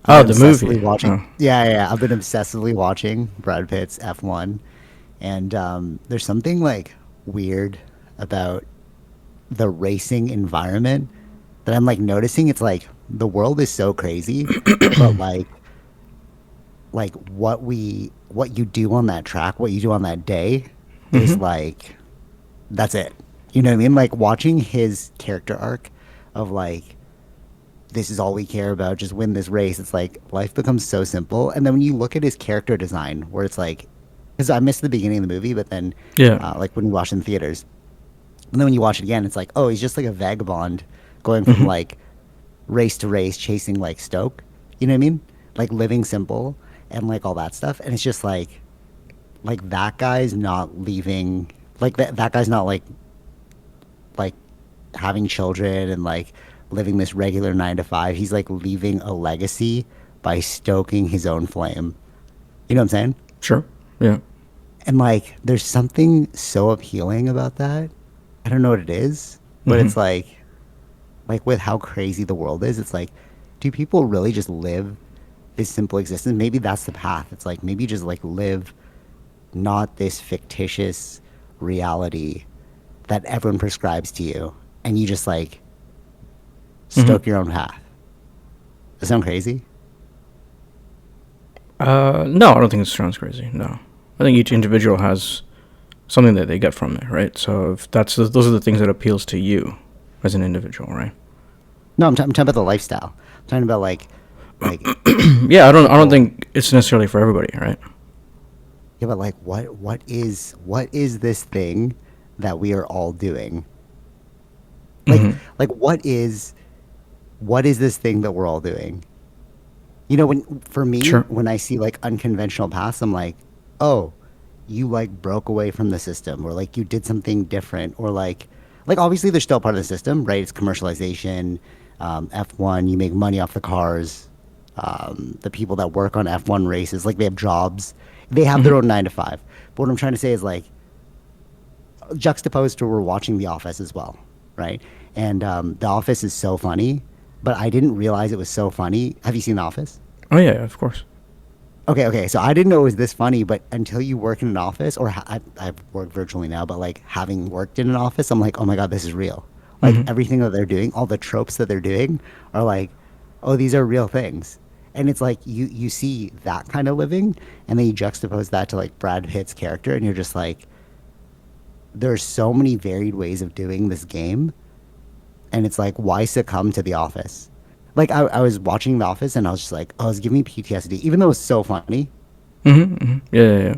I've Oh, been the obsessively movie. watching. Oh. Yeah. I've been obsessively watching Brad Pitt's F1, and there's something like weird about the racing environment that I'm like noticing. It's like the world is so crazy, but like what you do on that track, what you do on that day is like that's it. You know what I mean? Like watching his character arc of like this is all we care about, just win this race. It's like life becomes so simple. And then when you look at his character design, where it's like, because I missed the beginning of the movie, but then Yeah. like when we watch it in theaters, and then when you watch it again, it's like, oh, he's just like a vagabond going from like race to race, chasing like Stoke. You know what I mean? Like living simple and like all that stuff. And it's just like that guy's not leaving. Like that guy's not like having children and like living this regular 9 to 5. He's like leaving a legacy by stoking his own flame. You know what I'm saying? Sure. Yeah. And like, there's something so appealing about that. I don't know what it is, but it's like with how crazy the world is, it's like, do people really just live this simple existence? Maybe that's the path. It's like maybe just like live not this fictitious reality that everyone prescribes to you, and you just like stoke your own path. Does that sound crazy? No, I don't think it sounds crazy. No, I think each individual has something that they get from it, right? So if those are the things that appeals to you as an individual, right? No, I'm talking about the lifestyle. I'm talking about like Yeah, I don't people. think it's necessarily for everybody, right? Yeah, but like what is this thing that we are all doing? Like what is this thing that we're all doing? You know, when for me, Sure. when I see like unconventional paths, I'm like, oh, you like broke away from the system, or like you did something different, or like obviously they're still part of the system, right? It's commercialization, F1, you make money off the cars. The people that work on F1 races, like they have jobs, they have their own 9 to 5. But what I'm trying to say is like juxtaposed to we're watching The Office as well, right? And The Office is so funny, but I didn't realize it was so funny. Have you seen The Office? Oh yeah, of course. Okay. So I didn't know it was this funny, but until you work in an office, or I've worked virtually now, but like having worked in an office, I'm like, oh my God, this is real. Like everything that they're doing, all the tropes that they're doing are like, oh, these are real things. And it's like you see that kind of living, and then you juxtapose that to like Brad Pitt's character, and you're just like, there's so many varied ways of doing this game, and it's like, why succumb to The Office? Like I was watching The Office, and I was just like, oh, it's giving me PTSD, even though it's so funny. Yeah, yeah, yeah.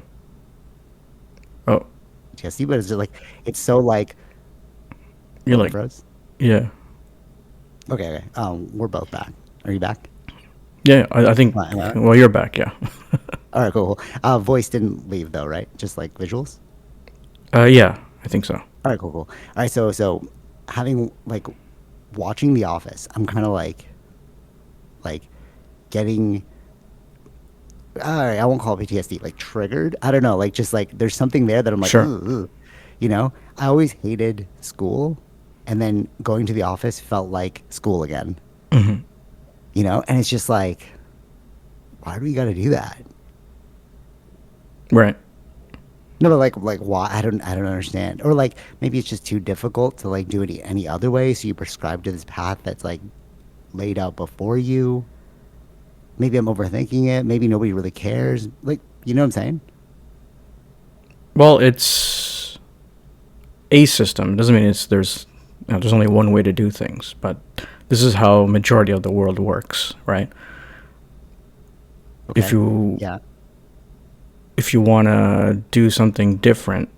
Oh, PTSD, but it's just like it's so like, you're oh, I like, froze. yeah, Okay. We're both back. Are you back? yeah. I think. Am I all right? Well, you're back. Yeah. All right, cool. Voice didn't leave though, right? Just like visuals. Yeah, I think so. All right, cool. All right, so having like watching The Office, I'm kind of like getting. All right, I won't call it PTSD. Like triggered. I don't know. Like just like there's something there that I'm like, Sure. ugh, ugh. You know, I always hated school, and then going to the office felt like school again. You know, and it's just like, why do we got to do that? Right. No, but like why? I don't understand. Or like maybe it's just too difficult to like do it any other way. So you prescribe to this path that's like laid out before you. Maybe I'm overthinking it. Maybe nobody really cares. Like, you know what I'm saying? Well, it's a system. It doesn't mean there's only one way to do things, but this is how majority of the world works, right? If Okay. you Yeah. if you want to do something different,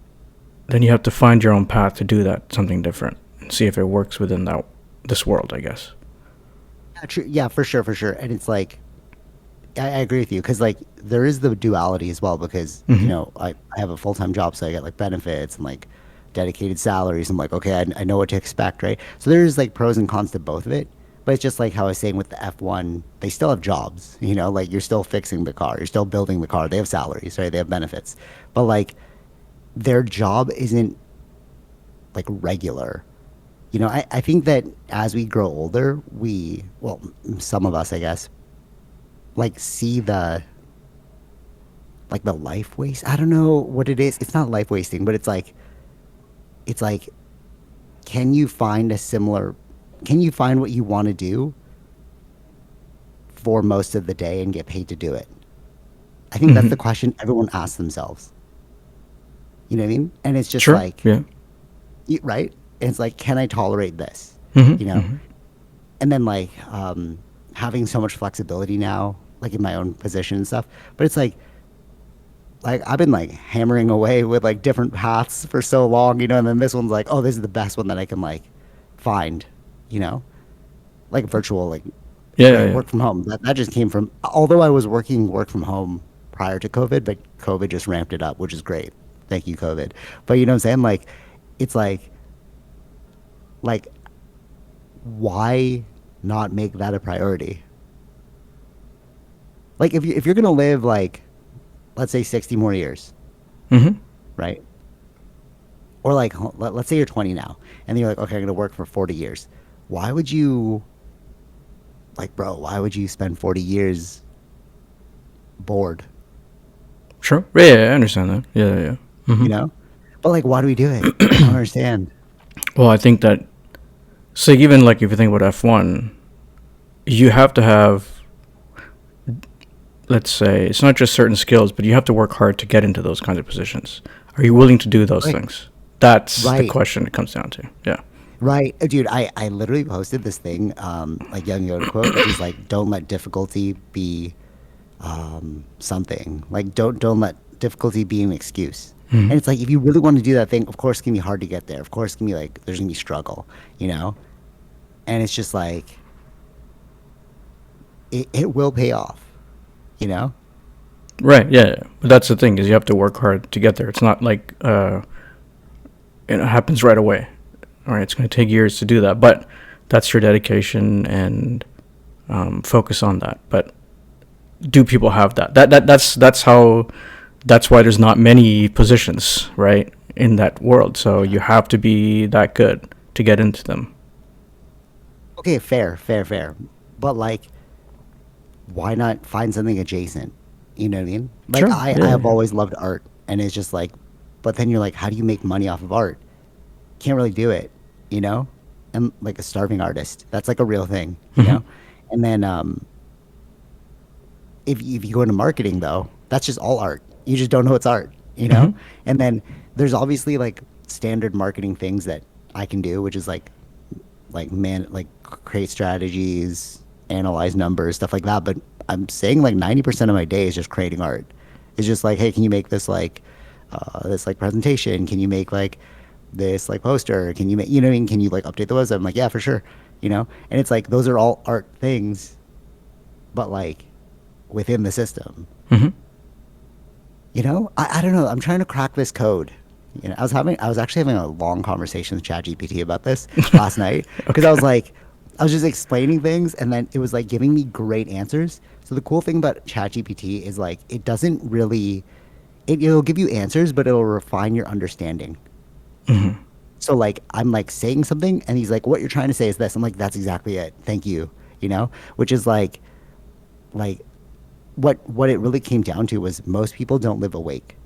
then you have to find your own path to do that something different and see if it works within this world, I guess. Yeah, true. Yeah, for sure, for sure. And it's like, I agree with you because like there is the duality as well because I have a full time job, so I get like benefits and like dedicated salaries. I'm like, okay, I know what to expect, right? So there's like pros and cons to both of it. But it's just like how I was saying with the F1, they still have jobs, like you're still fixing the car, you're still building the car. They have salaries, right? They have benefits. But like their job isn't like regular. I think that as we grow older, well, some of us, I guess, like see the life waste. I don't know what it is. It's not life wasting, but it's like can you find a similar can you find what you want to do for most of the day and get paid to do it? I think that's the Hmm. question everyone asks themselves. You know what I mean? And it's just Sure. like, Yeah. right? And it's like, can I tolerate this? Hmm. You know? Hmm. And then like having so much flexibility now, like in my own position and stuff. But it's like I've been like hammering away with like different paths for so long, and then this one's like, oh, this is the best one that I can like find, you know? Like virtual, like Yeah. Yeah. right, Yeah. work from home. That just came from although I was working work from home prior to COVID, but COVID just ramped it up, which is great. Thank you, COVID. But you know what I'm saying? Like it's like why not make that a priority? Like if you're gonna live like let's say 60 more years, Hmm. right? Or like let's say you're 20 now, and then you're like, okay, I'm gonna work for 40 years. Why would you like, bro? Why would you spend 40 years bored? Sure. Yeah, yeah, I understand that. Yeah. Yeah. Yeah. Hmm. You know? But like, why do we do it? I don't understand. Well, I think that, so even like if you think about F1, you have to have, let's say, it's not just certain skills, but you have to work hard to get into those kinds of positions. Are you willing to do those Right, things? That's the right, question it comes down to. Yeah. right. Dude, I literally posted this thing, like Young Yoda quote, which is like, don't let difficulty be something. Like don't let difficulty be an excuse. Hmm. And it's like if you really want to do that thing, of course it's gonna be hard to get there. Of course it's gonna be like there's gonna be struggle, you know? And it's just like it will pay off, you know? Right. Yeah, yeah. But that's the thing, is you have to work hard to get there. It's not like it happens right away. All right. It's going to take years to do that, but that's your dedication and focus on that. But do people have that? That's how. That's why there's not many positions, right, in that world. So you have to be that good to get into them. Okay, fair, fair, fair. But like why not find something adjacent? You know what I mean? Like Sure. I Yeah. have always loved art, and it's just like but then you're like how do you make money off of art? Can't really do it, you know? I'm like a starving artist. That's like a real thing, you Hmm. know? And then if you go into marketing though, that's just all art. You just don't know it's art, you Hmm. know? And then there's obviously like standard marketing things that I can do, which is like create strategies, analyze numbers, stuff like that. But I'm saying like 90% of my day is just creating art. It's just like, hey, can you make this like presentation? Can you make like this like poster? Can you make what I mean? Can you like update the website? I'm like, yeah, for sure. And it's like those are all art things, but like within the system. Hmm. I don't know. I'm trying to crack this code. I was actually having a long conversation with ChatGPT about this last night because Okay. I was just explaining things and then it was like giving me great answers. So the cool thing about ChatGPT is like it doesn't really it'll give you answers, but it'll refine your understanding. Hmm. So like I'm like saying something and he's like, what you're trying to say is this. I'm like, that's exactly it. Thank you. Which is like what it really came down to was most people don't live awake.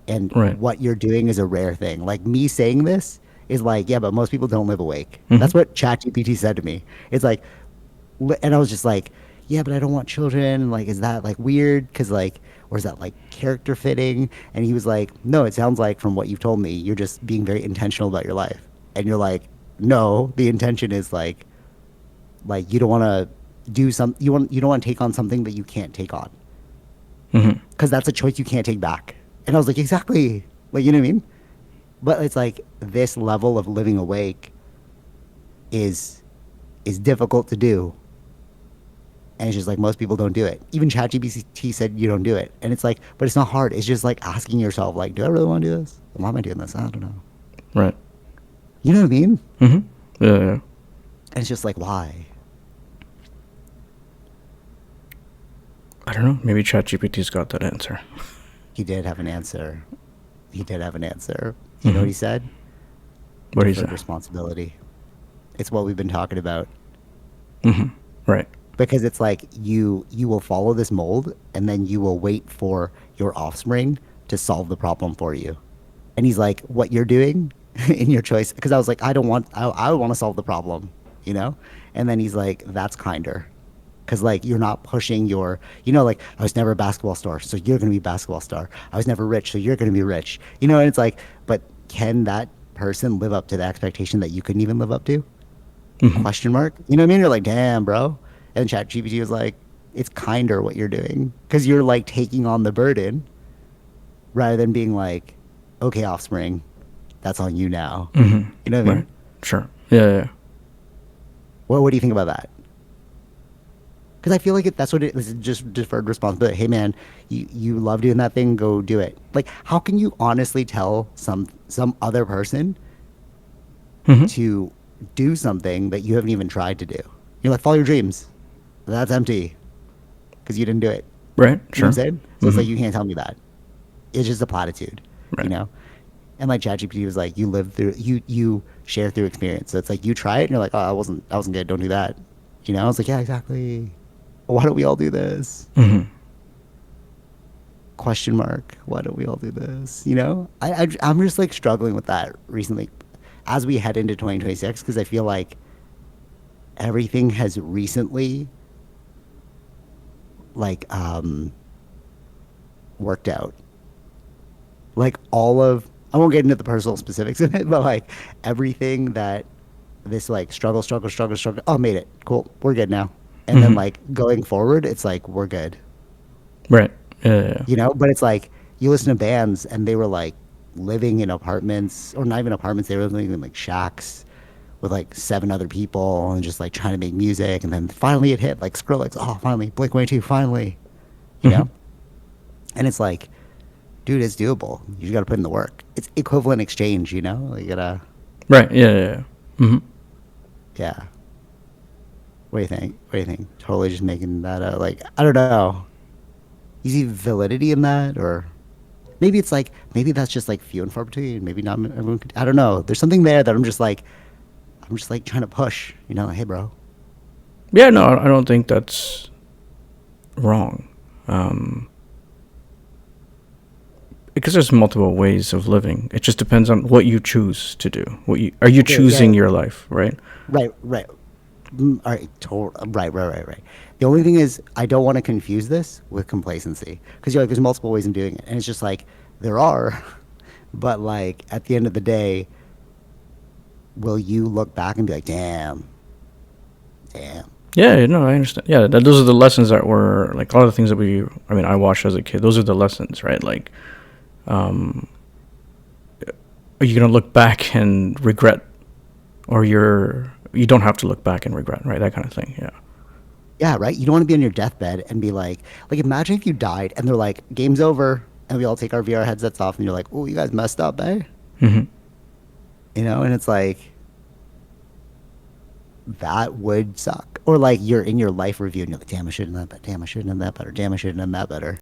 And Right. what you're doing is a rare thing. Like me saying this is like, yeah, but most people don't live awake. Hmm. That's what ChatGPT said to me. It's like, and I was just like, yeah, but I don't want children. Like, is that like weird? Because like, or is that like character fitting? And he was like, no, it sounds like from what you've told me, you're just being very intentional about your life. And you're like, no, the intention is like you don't want to you don't want to take on something that you can't take on Hmm. because that's a choice you can't take back. And I was like, exactly. Like, you know what I mean? But it's like this level of living awake is is difficult to do. And it's just like most people don't do it. Even ChatGPT said you don't do it. And it's like, but it's not hard. It's just like asking yourself, like, do I really want to do this? Why am I doing this? I don't know. Right. You know what I mean? Hmm. Yeah. Yeah. And it's just like, why? I don't know. Maybe ChatGPT's got that answer. He did have an answer. He did have an answer. You know what Hmm. he said? What do you say? Deferred responsibility. It's what we've been talking about. Hmm. Right. because it's like you will follow this mold and then you will wait for your offspring to solve the problem for you. And he's like, what you're doing in your choice, because I was like, I want to solve the problem, you know? And then he's like, that's kinder. Because like you're not pushing your, like I was never a basketball star, so you're gonna be a basketball star. I was never rich, so you're gonna be rich. And it's like, but can that person live up to the expectation that you couldn't even live up to? Hmm. Question mark. You know what I mean? You're like, damn, bro. And ChatGPT was like, it's kinder what you're doing because you're like taking on the burden rather than being like, okay, offspring, that's on you now. Hmm. You know what I mean? Right. Sure. Yeah. Yeah. What do you think about that? Because I feel like that's what it is, just deferred responsibility. Hey, man, you love doing that thing, go do it. Like, how can you honestly tell some other person Hmm. to do something that you haven't even tried to do? You're like, follow your dreams. That's empty because you didn't do it. Right. You know what Sure. I'm saying? So it's Hmm. like you can't tell me that. It's just a platitude, you Right. know? And like ChatGPT was like, you live through you share through experience. So it's like you try it and you're like, oh, I wasn't good. Don't do that. I was like, yeah, exactly. Why don't we all do this? Hmm. Question mark. Why don't we all do this? I'm just like struggling with that recently as we head into 2026 because I feel like everything has recently like worked out. Like all of I won't get into the personal specifics of it, but like everything that this like struggle. Oh, made it. Cool. We're good now. And then Hmm. like going forward, it's like we're good. Right. Yeah. Yeah. But it's like you listen to bands and they were like living in apartments or not even apartments, they were living in like shacks with like seven other people and just like trying to make music and then finally it hit like Skrillex, oh finally, Blink 182, finally, you Hmm. know? And it's like, dude, it's doable. You just gotta put in the work. It's equivalent exchange, Like, you gotta Right. Yeah. Yeah. Yeah. Hmm. yeah. What do you think? What do you think? Totally just making that like I don't know. You see validity in that or maybe it's like maybe that's just like few and far between. Maybe not everyone could. I don't know. There's something there that I'm just like trying to push. Like, hey, bro. Yeah. No, I don't think that's wrong. Um, because there's multiple ways of living. It just depends on what you choose to do. What you are you Okay, yeah, choosing your life, right? right, right. All right, right. The only thing is, I don't want to confuse this with complacency because you're like, there's multiple ways of doing it, and it's just like there are, but like at the end of the day, will you look back and be like, damn, damn, Yeah, no, I understand. Yeah, those are the lessons that were like a lot of the things that I mean, I watched as a kid. Those are the lessons, right? Like, um, are you gonna look back and regret, or you don't have to look back and regret, right? That kind of thing. Yeah. yeah, right? You don't want to be on your deathbed and be like, imagine if you died and they're like, game's over, and we all take our VR headsets off, and you're like, oh, you guys messed up, eh? Hmm. And it's like that would suck. Or like you're in your life review and you're like, damn, I shouldn't have done that. Damn, I shouldn't have done that better. Damn, I shouldn't have done that better.